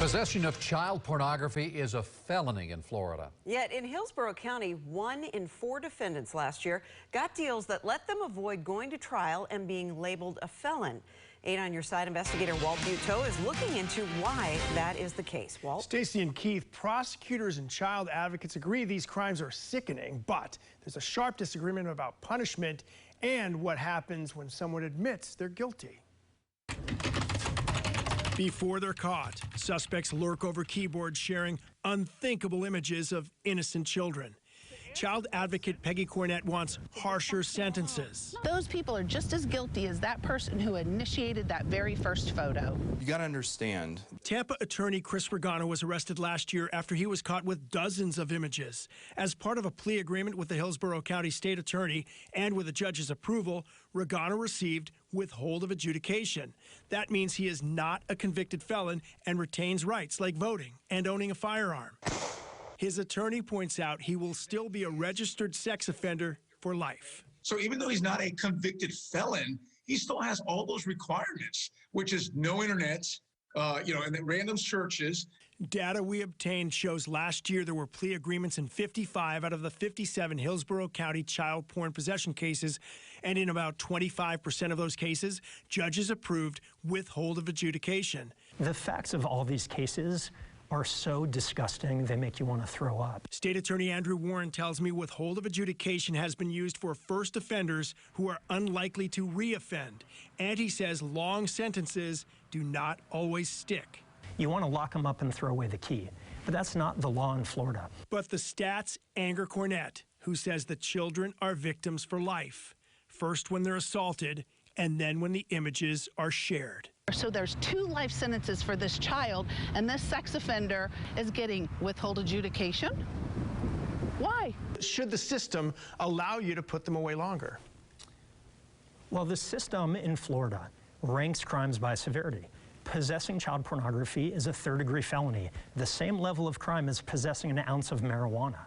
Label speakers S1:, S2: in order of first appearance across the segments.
S1: Possession of child pornography is a felony in Florida.
S2: Yet in Hillsborough County, 1 in 4 defendants last year got deals that let them avoid going to trial and being labeled a felon. 8 on Your Side investigator Walt Buteau is looking into why that is the case. Walt?
S3: Stacy and Keith, prosecutors and child advocates agree these crimes are sickening, but there's a sharp disagreement about punishment and what happens when someone admits they're guilty. Before they're caught, suspects lurk over keyboards sharing unthinkable images of innocent children. Child advocate Peggy Cornett wants harsher sentences.
S4: Those people are just as guilty as that person who initiated that very first photo.
S5: You got to understand.
S3: Tampa attorney Chris Regano was arrested last year after he was caught with dozens of images. As part of a plea agreement with the Hillsborough County State Attorney and with a judge's approval, Regano received withhold of adjudication. That means he is not a convicted felon and retains rights like voting and owning a firearm. His attorney points out he will still be a registered sex offender for life.
S6: So even though he's not a convicted felon, he still has all those requirements, which is no internet, and then random searches.
S3: Data we obtained shows last year there were plea agreements in 55 out of the 57 Hillsborough County child porn possession cases, and in about 25% of those cases, judges approved withhold of adjudication.
S7: The facts of all these cases are so disgusting they make you want to throw up.
S3: State Attorney Andrew Warren tells me withhold of adjudication has been used for first offenders who are unlikely to reoffend. And he says long sentences do not always stick.
S7: You want to lock them up and throw away the key, but that's not the law in Florida.
S3: But the stats anger Cornett, who says the children are victims for life. First when they're assaulted, and then when the images are shared.
S4: So there's 2 life sentences for this child, and this sex offender is getting withhold adjudication. Why?
S3: Should the system allow you to put them away longer?
S7: Well, the system in Florida ranks crimes by severity. Possessing child pornography is a third-degree felony, the same level of crime as possessing an ounce of marijuana.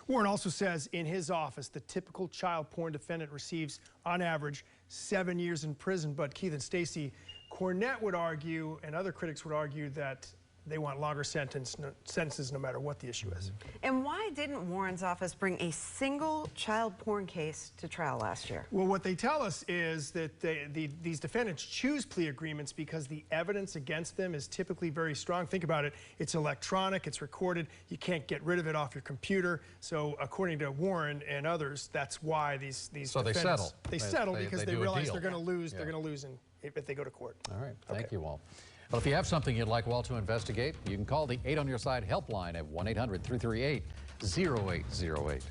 S3: Warren also says in his office, the typical child porn defendant receives, on average, 7 years in prison. But Keith and Stacy, Cornett would argue, and other critics would argue, that they want longer sentences no matter what the issue is.
S2: And why didn't Warren's office bring a single child porn case to trial last year?
S3: Well, what they tell us is that these defendants choose plea agreements because the evidence against them is typically very strong. Think about it. It's electronic. It's recorded. You can't get rid of it off your computer. So according to Warren and others, that's why these
S1: so
S3: defendants...
S1: They
S3: settle
S1: they
S3: because they realize they're going to lose. Yeah. They're going to lose if they go to court.
S1: All right. Thank you, Walt. Well, if you have something you'd like Walt to investigate, you can call the 8 on Your Side helpline at 1-800-338-0808.